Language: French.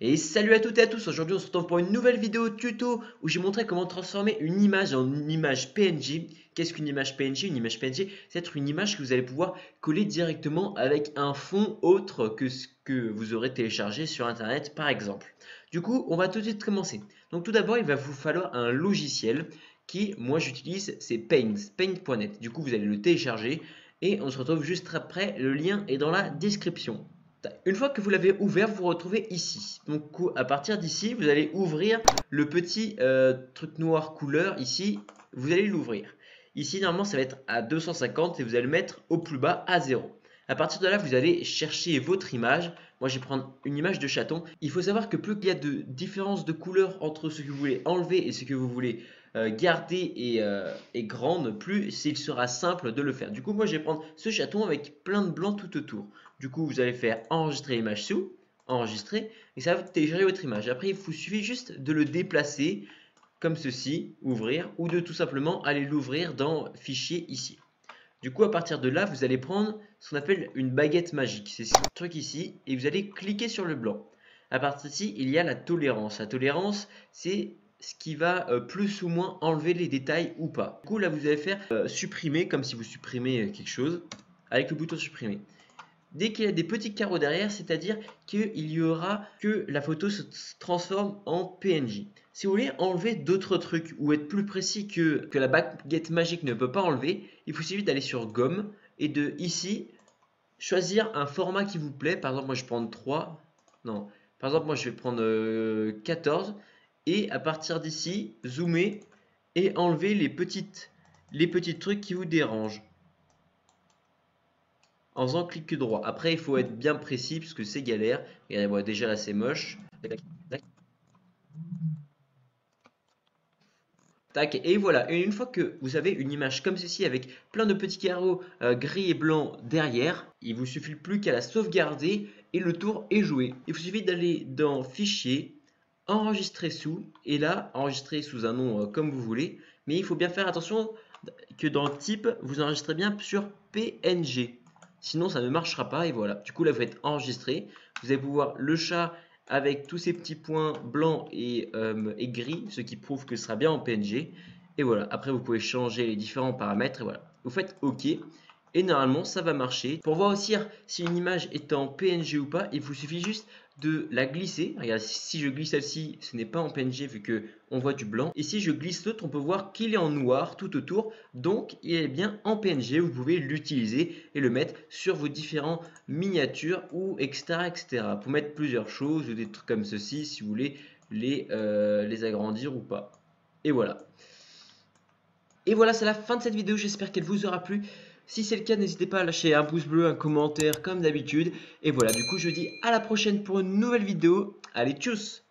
Et salut à toutes et à tous, aujourd'hui on se retrouve pour une nouvelle vidéo tuto où j'ai montré comment transformer une image en une image PNG. Qu'est-ce qu'une image PNG? Une image PNG, c'est être une image que vous allez pouvoir coller directement avec un fond autre que ce que vous aurez téléchargé sur internet par exemple. Du coup, on va tout de suite commencer. Donc tout d'abord, il va vous falloir un logiciel qui, moi j'utilise, c'est Paint, paint.net. Du coup, vous allez le télécharger et on se retrouve juste après, le lien est dans la description. Une fois que vous l'avez ouvert, vous vous retrouvez ici. Donc à partir d'ici, vous allez ouvrir le petit truc noir couleur ici. Vous allez l'ouvrir. Ici, normalement, ça va être à 250 et vous allez le mettre au plus bas à 0. À partir de là, vous allez chercher votre image. Moi, je vais prendre une image de chaton. Il faut savoir que plus il y a de différence de couleur entre ce que vous voulez enlever et ce que vous voulez garder et grande, plus il sera simple de le faire. Du coup, moi, je vais prendre ce chaton avec plein de blanc tout autour. Du coup, vous allez faire enregistrer l'image sous, enregistrer, et ça va télécharger votre image. Après, il vous suffit juste de le déplacer comme ceci, ouvrir, ou de tout simplement aller l'ouvrir dans fichier ici. Du coup, à partir de là, vous allez prendre ce qu'on appelle une baguette magique. C'est ce truc ici, et vous allez cliquer sur le blanc. À partir d'ici, il y a la tolérance. La tolérance, c'est ce qui va plus ou moins enlever les détails ou pas. Du coup, là, vous allez faire supprimer, comme si vous supprimez quelque chose, avec le bouton supprimer. Dès qu'il y a des petits carreaux derrière, c'est-à-dire qu'il y aura que la photo se transforme en PNJ. Si vous voulez enlever d'autres trucs ou être plus précis que la baguette magique ne peut pas enlever, il vous suffit d'aller sur gomme et de ici choisir un format qui vous plaît. Par exemple, moi je vais prendre 3. Non, par exemple, moi je vais prendre 14 et à partir d'ici, zoomer et enlever les petits trucs qui vous dérangent en faisant clic droit. Après, il faut être bien précis parce que c'est galère. Regardez, moi, déjà là, c'est moche. Tac, et voilà. Et une fois que vous avez une image comme ceci avec plein de petits carreaux gris et blancs derrière, il vous suffit plus qu'à la sauvegarder et le tour est joué. Il vous suffit d'aller dans Fichier, Enregistrer sous, et là, enregistrer sous un nom comme vous voulez. Mais il faut bien faire attention que dans Type, vous enregistrez bien sur PNG. Sinon, ça ne marchera pas et voilà. Du coup, là, vous faites enregistrer. Vous allez pouvoir le chat avec tous ces petits points blancs et gris, ce qui prouve que ce sera bien en PNG. Et voilà. Après, vous pouvez changer les différents paramètres et voilà. Vous faites OK. Et normalement, ça va marcher. Pour voir aussi si une image est en PNG ou pas, il vous suffit juste de la glisser. Regarde, si je glisse celle-ci, ce n'est pas en PNG vu que on voit du blanc. Et si je glisse l'autre, on peut voir qu'il est en noir tout autour. Donc, il est bien en PNG. Vous pouvez l'utiliser et le mettre sur vos différents miniatures ou etc. etc. Pour mettre plusieurs choses ou des trucs comme ceci si vous voulez les agrandir ou pas. Et voilà. Et voilà, c'est la fin de cette vidéo. J'espère qu'elle vous aura plu. Si c'est le cas, n'hésitez pas à lâcher un pouce bleu, un commentaire comme d'habitude. Et voilà, du coup, je vous dis à la prochaine pour une nouvelle vidéo. Allez, tchuss!